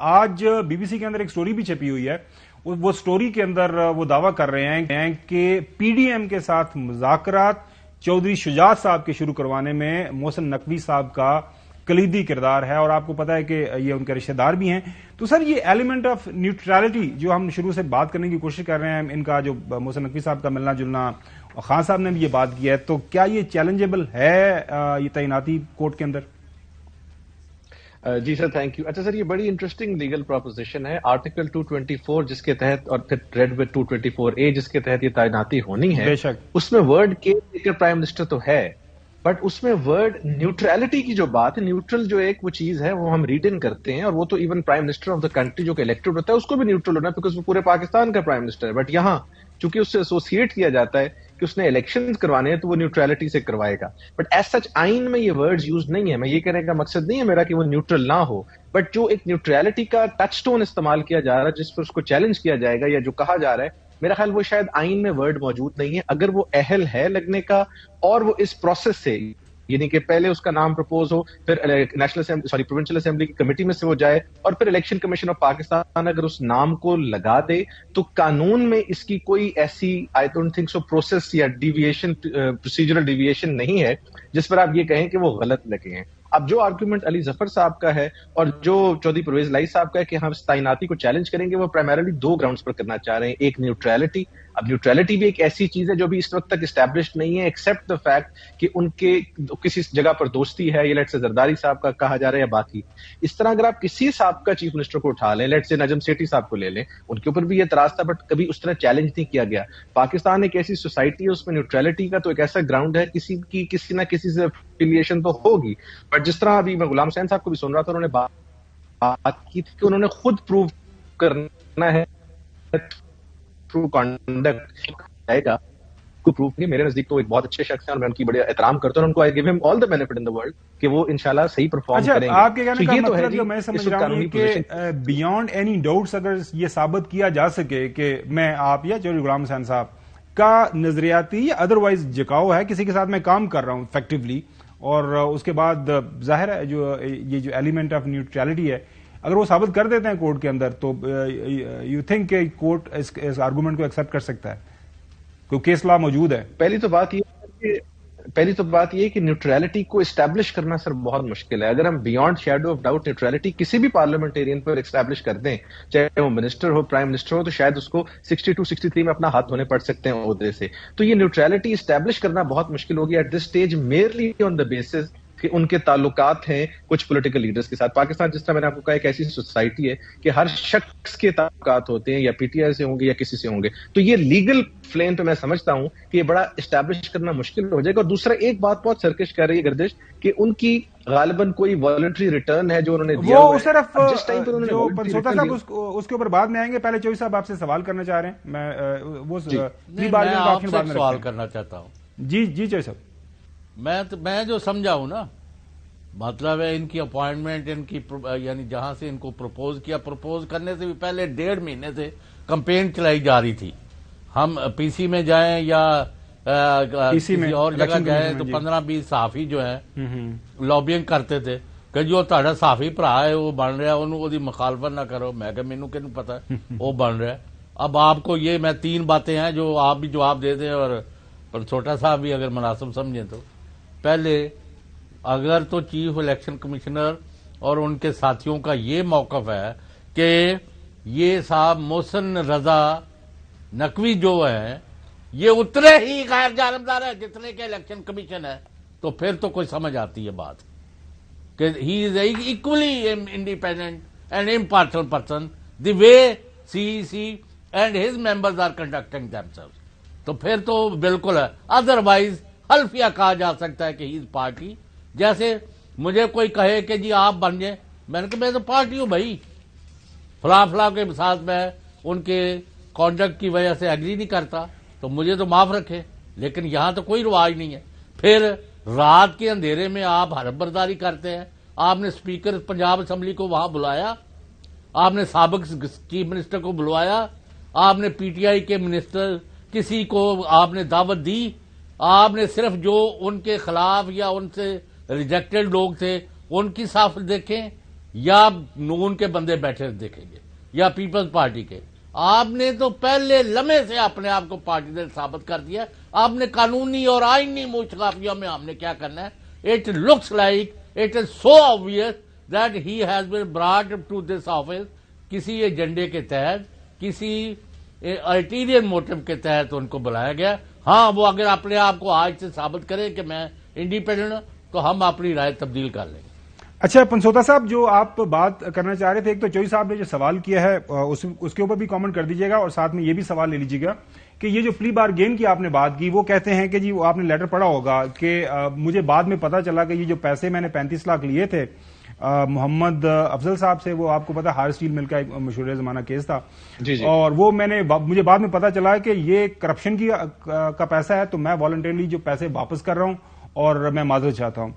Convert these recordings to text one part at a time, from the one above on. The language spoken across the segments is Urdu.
آج بی بی سی کے اندر ایک سٹوری بھی چھپی ہوئی ہے. وہ سٹوری کے اندر وہ دعویٰ کر رہے ہیں کہ پی ڈی ایم کے ساتھ مذاکرات چودھری شجاعت صاحب کے شروع کروانے میں محسن نقوی صاحب کا کلیدی کردار ہے، اور آپ کو پتا ہے کہ یہ ان کے رشتہ دار بھی ہیں. تو سر یہ ایلیمنٹ آف نیوٹرلٹی جو ہم شروع سے بات کرنے کی کوشش کر رہے ہیں، ان کا جو محسن نقوی صاحب کا ملنا جلنا، خان صاحب نے بھی یہ بات کی ہے، تو کیا یہ چیلنجیبل ہے یہ تعیناتی کورٹ کے اندر؟ جی سر، تھینک یو. اچھا سر، یہ بڑی انٹرسٹنگ لیگل پروپوزیشن ہے. آرٹیکل 224 جس کے تحت، اور پھر ریڈ ود 224A جس کے تحت یہ تعیناتی ہونی ہے، اس میں ورڈ کے پرائم منسٹر تو ہے، بٹ اس میں ورڈ نیوٹرلٹی کی جو بات ہے، نیوٹرل جو ایک وہ چیز ہے وہ ہم ریڈ ان کرتے ہیں، اور وہ تو even prime minister of the country جو کہ الیکٹڈ ہوتا ہے اس کو بھی نیوٹرل ہونا ہے، بیکاز وہ پورے پاکستان کا پرائم منسٹر ہے. بٹ یہاں چونکہ اس سے ایسوسیٹ کیا جاتا ہے کہ اس نے الیکشن کروانے ہیں تو وہ نیوٹرلٹی سے کروائے گا. بٹ ایز سچ آئین میں یہ ورڈز یوز نہیں ہے. میں یہ کہنے کا مقصد نہیں ہے میرا کہ وہ نیوٹرل نہ ہو، بٹ جو ایک نیوٹرلٹی کا ٹچ سٹون استعمال کیا جا رہا ہے جس پر اس کو چیلنج کیا جائے گا یا جو کہا جا رہا ہے، میرا خیال وہ شاید آئین میں ورڈ موجود نہیں ہے. اگر وہ اہل ہے لگنے کا اور وہ اس پروسیس سے، یعنی کہ پہلے اس کا نام پرپوز ہو، پھر پروونشل اسمبلی کی کمیٹی میں سے وہ جائے، اور پھر الیکشن کمیشن آف پاکستان اگر اس نام کو لگا دے، تو قانون میں اس کی کوئی ایسی I don't think so process یا ڈیویشن، پروسیجرل ڈیویشن نہیں ہے جس پر آپ یہ کہیں کہ وہ غلط لگے ہیں. اب جو آرگومنٹ علی ظفر صاحب کا ہے اور جو چودھری پرویز لائی صاحب کا ہے کہ ہم اس تعیناتی کو چیلنج کریں گے، وہ پرائمرلی دو گراؤنڈز پر کرنا چاہ رہے ہیں. ایک نیوٹرلٹی. اب نیوٹرلٹی بھی ایک ایسی چیز ہے جو بھی اس وقت تک اسٹیبلشڈ نہیں ہے، ایکسپٹ دا فیکٹ کہ ان کے کسی جگہ پر دوستی ہے، یا لیٹ سے زرداری صاحب کا کہا جا رہا ہے یا باقی. اس طرح اگر آپ کسی صاحب کا چیف منسٹر کو اٹھا لیں، لیٹ سے نجم سیٹھی صاحب کو لے لیں، ان کے اوپر بھی یہ اعتراض تھا بٹ کبھی اس طرح چیلنج نہیں کیا گیا. پاکستان ایک ایسی سوسائٹی ہے، اس میں نیوٹرلٹی کا تو ایک ایسا گراؤنڈ ہے، کسی نہ کسی سے افیلیشن تو ہوگی. بٹ جس طرح ابھی میں غلام حسین صاحب کو بھی سن رہا تھا، انہوں نے بات کی تھی کہ انہوں نے خود پروو کرنا ہے تھرو کانڈکٹ آئے گا. کو پروف نہیں. میرے نزدیک تو ایک بہت اچھے شخص ہیں اور میں ان کی بڑے احترام کرتا ہوں، ان کو آئی گیو ہم آل the benefit in the world کہ وہ انشاءاللہ صحیح پرفارم کریں گے. آپ کے کہنے کا مطلب جو میں سمجھ رہا ہوں کہ بیونڈ اینی ڈاؤٹس اگر یہ ثابت کیا جا سکے کہ میں، آپ یا چودھری غلام حسین صاحب کا نظریاتی یا ادروائز جھکاؤ ہے، کسی کے ساتھ میں کام کر رہا ہوں افیکٹولی، اور اس کے بعد ظاہر ہے جو یہ جو ایلیمنٹ آف نیوٹرلٹی ہے اگر وہ ثابت کر دیتے ہیں کورٹ کے اندر، تو یو تھنک کہ کورٹ اس آرگومنٹ کو ایکسپٹ کر سکتا ہے؟ کوئی کیس لا موجود ہے؟ پہلی تو بات یہ کہ نیوٹرلٹی کو اسٹیبلش کرنا سر بہت مشکل ہے. اگر ہم beyond shadow of doubt neutrality کسی بھی پارلیمنٹیرین پر اسٹیبلش کر دیں، چاہے وہ منسٹر ہو، پرائم منسٹر ہو، تو شاید اس کو 62 63 میں اپنا ہاتھ دھونے پڑ سکتے ہیں عہدے سے. تو یہ نیوٹرلٹی اسٹیبلش کرنا بہت مشکل ہوگی at this stage, merely on the basis کہ ان کے تعلقات ہیں کچھ پولیٹیکل لیڈرز کے ساتھ. پاکستان جس طرح میں نے آپ کو کہا ایک ایسی سوسائٹی ہے کہ ہر شخص کے تعلقات ہوتے ہیں، یا پی ٹی آئی سے ہوں گے یا کسی سے ہوں گے. تو یہ لیگل فلین پہ میں سمجھتا ہوں کہ یہ بڑا اسٹیبلش کرنا مشکل ہو جائے گا. اور دوسرا ایک بات بہت سرکش کر رہی ہے گردش کہ ان کی غالباً کوئی والنٹری ریٹرن ہے جو انہوں نے دیا وہ صرف جو پنسوٹا صاحب اس کے اوپر بعد میں آئیں گے. پہلے چوہدری صاحب آپ سے سوال کرنا چاہ رہے ہیں. میں وہ آپ سے سوال کرنا چاہتا ہوں. جی چوہدری صاحب، میں جو سمجھا ہوں نا، مطلب ہے ان کی اپوائنٹمنٹ، ان کی یعنی جہاں سے ان کو پروپوز کیا، پروپوز کرنے سے بھی پہلے 1.5 مہینے سے کمپین چلائی جا رہی تھی. ہم پی سی میں جائیں یا کسی اور جگہ جائیں تو 15-20 صحافی جو ہیں لابینگ کرتے تھے کہ جو تہاڈا صحافی بھرا ہے وہ بن رہا ہے، انہوں دی مخالفت نہ کرو. میں کہ مینوں کینوں پتا ہے وہ بن رہا ہے. اب آپ کو یہ میں 3 باتیں ہیں جو آپ بھی جواب دے دیں اور چھوٹا صاحب بھی اگر مناسب سمجھیں تو. پہلے اگر تو چیف الیکشن کمشنر اور ان کے ساتھیوں کا یہ موقف ہے کہ یہ صاحب محسن رضا نقوی جو ہے یہ اتنے ہی غیر جانبدار ہے جتنے کہ الیکشن کمیشن ہے، تو پھر تو کوئی سمجھ آتی ہے بات کہ he is equally independent and impartial person the way C C and his members are conducting themselves. تو پھر تو بالکل ہے. ادروائز حلفیہ کہا جا سکتا ہے کہ ہی از پارٹی. جیسے مجھے کوئی کہے کہ جی آپ بن جائیں، میں نے کہا میں تو پارٹی ہوں بھائی، فلاں کے ساتھ میں ان کے کانڈکٹ کی وجہ سے ایگری نہیں کرتا تو مجھے تو معاف رکھے. لیکن یہاں تو کوئی رواج نہیں ہے. پھر رات کے اندھیرے میں آپ حرف برداری کرتے ہیں. آپ نے اسپیکر پنجاب اسمبلی کو وہاں بلایا، آپ نے سابق چیف منسٹر کو بلوایا، آپ نے پی ٹی آئی کے منسٹر کسی کو آپ نے دعوت دی. آپ نے صرف جو ان کے خلاف یا ان سے ریجیکٹڈ لوگ تھے ان کی صاف دیکھیں، یا نون کے بندے بیٹھے دیکھیں گے یا پیپلز پارٹی کے. آپ نے تو پہلے لمحے سے اپنے آپ کو پارٹی نے ثابت کر دیا. آپ نے قانونی اور آئینی مشکلات میں ہم نے کیا کرنا ہے. It looks like it is so obvious that he has been brought to this office کسی ایجنڈے کے تحت, کسی الٹیریئر موٹو کے تحت ان کو بلایا گیا. ہاں وہ اگر اپنے آپ کو آج سے ثابت کرے کہ میں انڈیپینڈنٹ ہوں تو ہم اپنی رائے تبدیل کر لیں گے. اچھا پنسوتا صاحب, جو آپ بات کرنا چاہ رہے تھے, ایک تو چوئی صاحب نے جو سوال کیا ہے اس کے اوپر بھی کامنٹ کر دیجیے گا, اور ساتھ میں یہ بھی سوال لے لیجیے گا کہ یہ جو پلی بار گیم کی آپ نے بات کی, وہ کہتے ہیں کہ جی آپ نے لیٹر پڑھا ہوگا کہ مجھے بعد میں پتا چلا کہ یہ جو پیسے میں نے 35 لاکھ لیے تھے محمد افضل صاحب سے, وہ آپ کو پتا ہار اسٹیل مل کا ایک مشہور زمانہ کیس تھا, اور وہ مجھے بعد میں پتا چلا کہ یہ کرپشن کا پیسہ ہے, تو میں والنٹرلی جو پیسے واپس کر رہا ہوں اور میں معذرت چاہتا ہوں.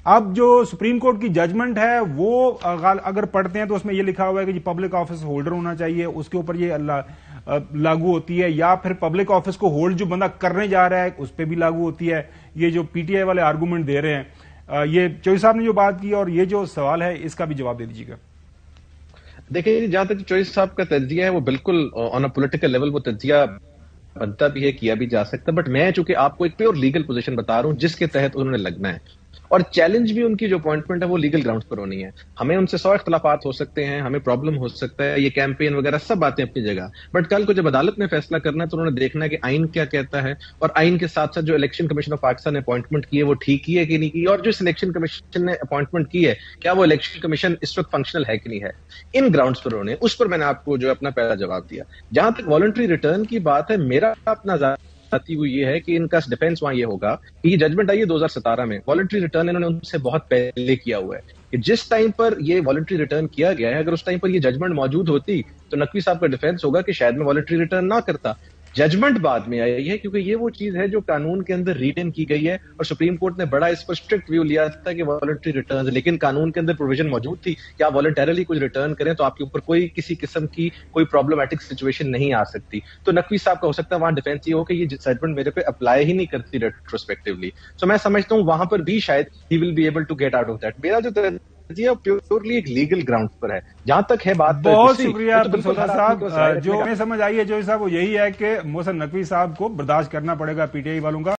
اب جو سپریم کورٹ کی ججمنٹ ہے وہ اگر پڑھتے ہیں تو اس میں یہ لکھا ہوا ہے کہ جی پبلک آفس ہولڈر ہونا چاہیے, اس کے اوپر یہ لاگو ہوتی ہے, یا پھر پبلک آفس کو ہولڈ جو بندہ کرنے جا رہا ہے اس پہ بھی لاگو ہوتی ہے. یہ جو پی ٹی آئی والے آرگومنٹ دے رہے ہیں, یہ چوئی صاحب نے جو بات کی اور یہ جو سوال ہے اس کا بھی جواب دے دیجیے گا. دیکھیں جہاں تک چوئی صاحب کا تجزیہ ہے وہ بالکل آن اے پولیٹیکل لیول وہ تجزیہ بنتا بھی ہے, کیا بھی جا سکتا, بٹ میں چونکہ آپ کو ایک پیور لیگل پوزیشن بتا رہا ہوں جس کے تحت انہوں نے لگنا ہے, اور چیلنج بھی ان کی جو اپوائنٹمنٹ ہے وہ لیگل گراؤنڈز پر ہونی ہے. ہمیں ان سے 100 اختلافات ہو سکتے ہیں, ہمیں پرابلم ہو سکتا ہے, یہ کیمپین وغیرہ سب باتیں اپنی جگہ, بٹ کل کو جب عدالت نے فیصلہ کرنا ہے تو انہوں نے دیکھنا ہے کہ آئین کیا کہتا ہے, اور آئین کے ساتھ ساتھ جو الیکشن کمیشن آف پاکستان نے اپوائنٹمنٹ کی ہے وہ ٹھیک کی ہے کہ نہیں کی, اور جو الیکشن کمیشن نے اپوائنٹمنٹ کی ہے کیا وہ الیکشن کمیشن اس وقت فنکشنل ہے کہ نہیں ہے. ان گراؤنڈز پر انہوں نے, اس پر میں نے آپ کو جو اپنا پہلا جواب دیا. جہاں تک والنٹری ریٹرن کی بات ہے, میرا اپنا وہ یہ ہے کہ ان کا ڈیفینس وہاں یہ ہوگا کہ یہ ججمنٹ آئی ہے 2017 میں, والنٹری ریٹرن انہوں نے ان سے بہت پہلے کیا ہوا ہے, کہ جس ٹائم پر یہ والنٹری ریٹرن کیا گیا ہے اگر اس ٹائم پر یہ ججمنٹ موجود ہوتی تو نقوی صاحب کا ڈیفینس ہوگا کہ شاید میں والنٹری ریٹرن نہ کرتا. ججمنٹ بعد میں آئی ہے کیونکہ یہ وہ چیز ہے جو قانون کے اندر ریٹن کی گئی ہے, اور سپریم کورٹ نے بڑا اس پر اسٹرکٹ ویو لیا تھا کہ والنٹری ریٹرن, لیکن قانون کے اندر پروویژن موجود تھی کہ آپ والنٹریلی کچھ ریٹرن کریں تو آپ کے اوپر کوئی کسی قسم کی کوئی پرابلمٹک سچویشن نہیں آ سکتی. تو نقوی صاحب کا ہو سکتا ہے وہاں ڈیفینس یہ ہو کہ یہ ججمنٹ میرے پہ اپلائی ہی نہیں کرتی ریٹروسپیکٹولی. سو میں سمجھتا ہوں وہاں پر بھی شاید he will be able to get out of that. میرا جو پیورلی ایک لیگل گراؤنڈ پر ہے. جہاں تک ہے بات, بہت شکریہ پنسوتا صاحب. جو ہمیں سمجھ آئی ہے جو صاحب وہ یہی ہے کہ محسن نقوی صاحب کو برداشت کرنا پڑے گا پی ٹی آئی والوں کا.